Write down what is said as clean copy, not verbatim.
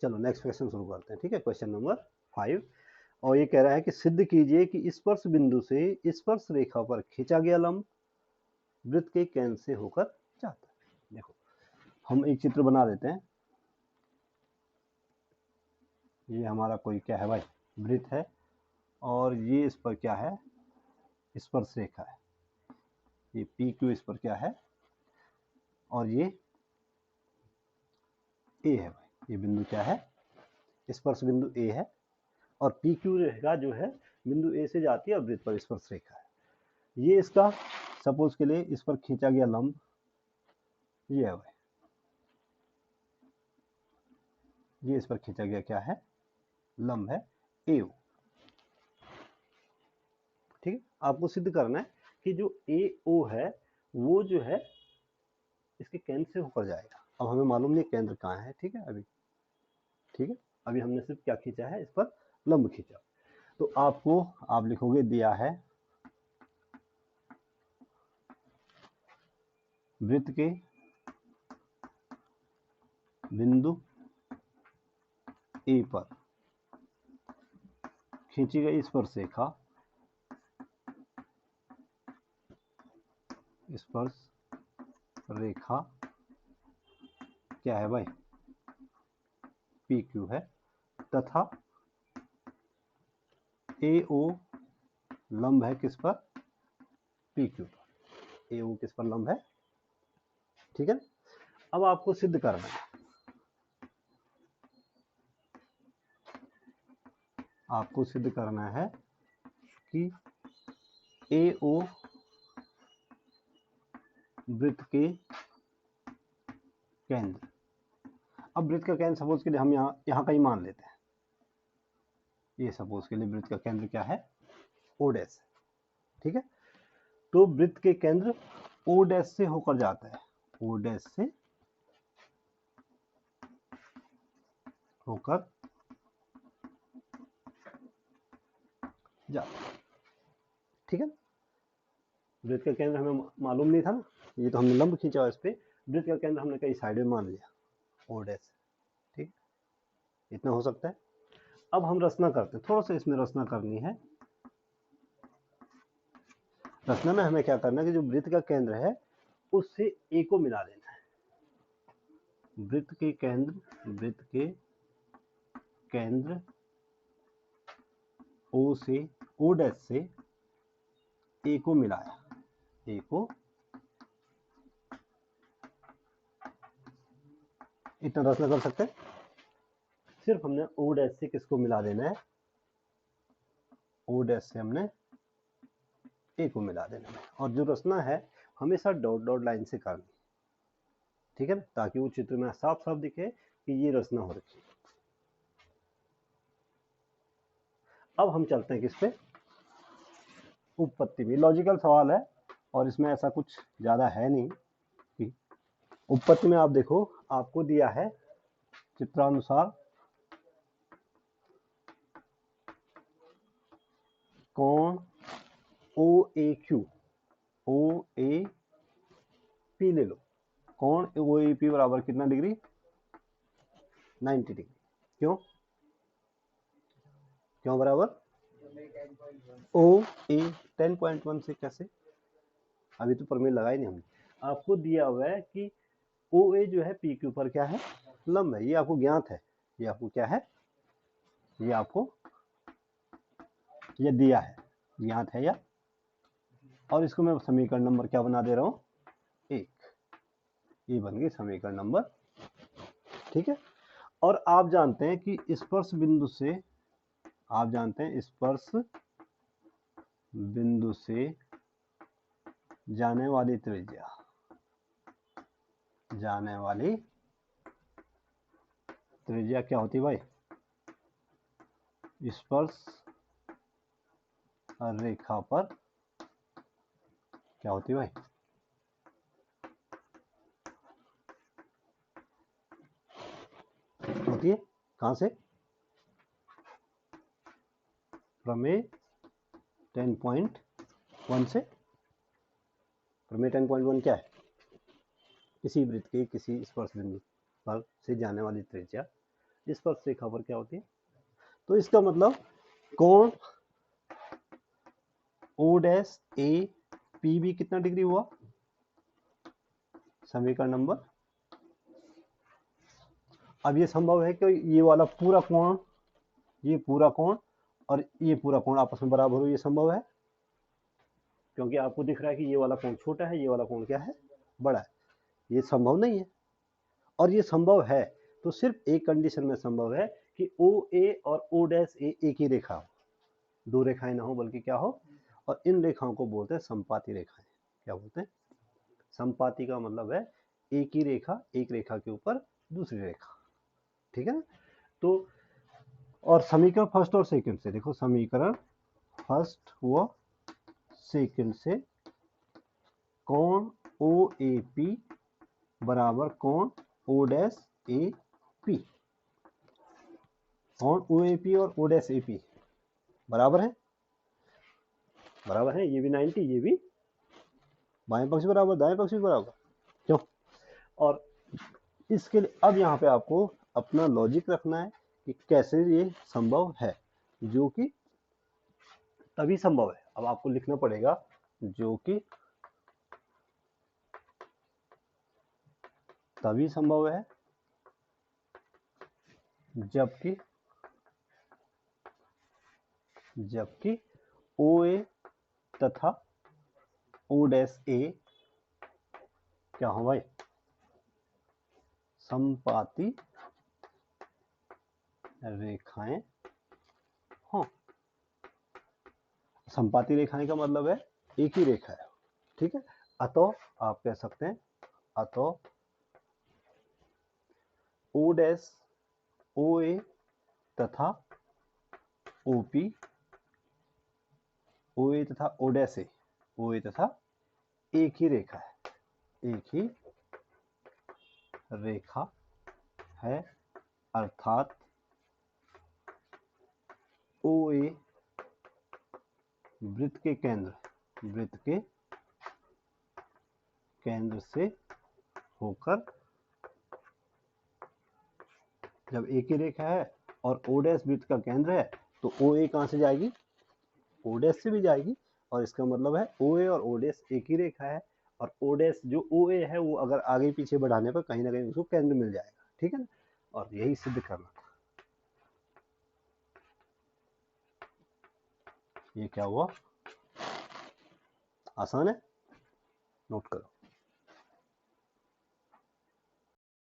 चलो next question शुरू करते हैं। ठीक है, क्वेश्चन नंबर 5, और ये कह रहा है कि सिद्ध कीजिए कि स्पर्श बिंदु से स्पर्श रेखा पर खींचा गया लंब वृत्त के केंद्र से होकर जाता है। देखो हम एक चित्र बना देते हैं। ये हमारा कोई क्या है भाई, वृत्त है, और ये इस पर क्या है, स्पर्श रेखा है। ये पी क्यू इस पर क्या है, और ये ए है भाई। ये बिंदु क्या है, स्पर्श बिंदु ए है, और पी क्यू रेखा जो है बिंदु ए से जाती है और वृत्त पर स्पर्श रेखा है। ये इसका सपोज के लिए इस पर खींचा गया लंब ये है भाई। ये इस पर खींचा गया क्या है, लंब है ए ओ। ठीक है, आपको सिद्ध करना है कि जो ए ओ है वो जो है इसके केंद्र से होकर जाएगा। अब हमें मालूम नहीं केंद्र कहाँ है। ठीक है, अभी ठीक है, अभी हमने सिर्फ क्या खींचा है, इस पर लंब खींचा। तो आपको आप लिखोगे दिया है वृत्त के बिंदु ए पर खींची गई स्पर्श रेखा क्या है भाई, पी क्यू है, तथा ए ओ लंब है किस पर, पी क्यू पर। ए ओ किस पर लंब है। ठीक है, अब आपको सिद्ध करना है, आपको सिद्ध करना है कि ए ओ वृत्त के केंद्र। अब वृत्त का केंद्र सपोज के लिए हम यहाँ कहीं मान लेते हैं। ये सपोज के लिए वृत्त का केंद्र क्या है, ओ डैश। ठीक है, तो वृत्त के केंद्र ओ डैश से होकर जाता है, ओ डैश से होकर जाता है। ठीक है, वृत्त का केंद्र हमें मालूम नहीं था ना, ये तो हमने लंब खींचा इस पे। वृत्त का केंद्र हमने कई साइड में मान लिया, ओ डैश। ठीक, इतना हो सकता है। अब हम रचना करते हैं, थोड़ा सा इसमें रचना करनी है। रचना में हमें क्या करना है कि जो वृत्त का केंद्र है उससे ए को मिला देना है। वृत्त के केंद्र ओ से, ओ डैश से ए को मिलाया, ए को इतना रचना कर सकते हैं। सिर्फ हमने ओ डैश से किसको मिला देना है, ओ डैश से हमने ए को मिला देना है। और जो रचना है हमेशा डॉट डॉट लाइन से करनी। ठीक है ना, ताकि वो चित्र में साफ साफ दिखे कि ये रचना हो रखी है। अब हम चलते हैं किस पे, उपपत्ति में। लॉजिकल सवाल है और इसमें ऐसा कुछ ज्यादा है नहीं कि उपपत्ति में आप देखो, आपको दिया है चित्रानुसार कोण ओ ए क्यू, ओ ए पी ले लो। कोण ओ ए पी बराबर कितना डिग्री, 90 डिग्री। क्यों, क्यों बराबर ओ ए 10.1 से कैसे, अभी तो प्रमेय लगा ही नहीं हमने। आपको दिया हुआ है कि ओ ए जो है पी क्यू पर क्या है, लंब है। ये आपको ज्ञात है, ये आपको क्या है, ये आपको ये दिया है, ज्ञात है या। और इसको मैं समीकरण नंबर क्या बना दे रहा हूं, 1। ये बन गई समीकरण नंबर। ठीक है, और आप जानते हैं कि स्पर्श बिंदु से, आप जानते हैं स्पर्श बिंदु से जाने वाली त्रिज्या, जाने वाली त्रिज्या क्या होती है भाई, स्पर्श रेखा पर क्या होती है भाई, होती है कहां से, प्रमेय 10.1 से। प्रमेय 10.1 क्या है, किसी वृत्त के किसी स्पर्श बिंदु पर से जाने वाली त्रिज्या स्पर्श रेखा पर क्या होती है। तो इसका मतलब कोण O dash A P B कितना डिग्री हुआ, समीकरण नंबर। अब ये संभव है कि ये वाला पूरा कोण, ये पूरा कोण और ये पूरा कोण आपस में बराबर हो, ये संभव है क्योंकि आपको दिख रहा है कि ये वाला कोण छोटा है, ये वाला कोण क्या है, बड़ा है। ये संभव नहीं है। और ये संभव है तो सिर्फ एक कंडीशन में संभव है कि ओ ए और ओ डैश ए एक ही रेखा हो, दो रेखाएं ना हो बल्कि क्या हो। और इन रेखाओं को बोलते हैं संपाती रेखाएं। क्या बोलते हैं, संपाती का मतलब है एक ही रेखा, एक रेखा के ऊपर दूसरी रेखा, ठीक है ना। तो और समीकरण फर्स्ट और सेकंड से देखो, समीकरण फर्स्ट व सेकंड से कोण ओ ए पी बराबर कोण ओ डैश ए पी, कोण ओ ए पी और ओ डैश ए पी बराबर है, बराबर है। ये भी 90, ये भी बाएं पक्ष बराबर, दाएं पक्ष भी बराबर, क्यों। और इसके लिए अब यहाँ पे आपको अपना लॉजिक रखना है कि कैसे ये संभव है, जो कि तभी संभव है। अब आपको लिखना पड़ेगा जो कि तभी संभव है जबकि ओ ए तथा ओ डैश ए क्या हो भाई, संपाती रेखाएं हों। संपाती रेखाएं का मतलब है एक ही रेखा है, ठीक है। अतः आप कह सकते हैं, अतः ओ डैश ओ ए तथा ओ पी, ओ ए तथा ओ डैश ए, ओ ए तथा एक ही रेखा है, एक ही रेखा है, अर्थात ओ ए वृत्त के केंद्र से होकर, जब एक ही रेखा है और ओ डैश वृत्त का केंद्र है तो ओ ए कहां से जाएगी, ओ डैश से भी जाएगी। और इसका मतलब है ओ ए और ओ डैश एक ही रेखा है, और ओ डैश जो ओ ए है वो अगर आगे पीछे बढ़ाने पर कहीं ना कहीं उसको केंद्र मिल जाएगा, ठीक है ना। और यही सिद्ध करना था। ये क्या हुआ, आसान है, नोट करो।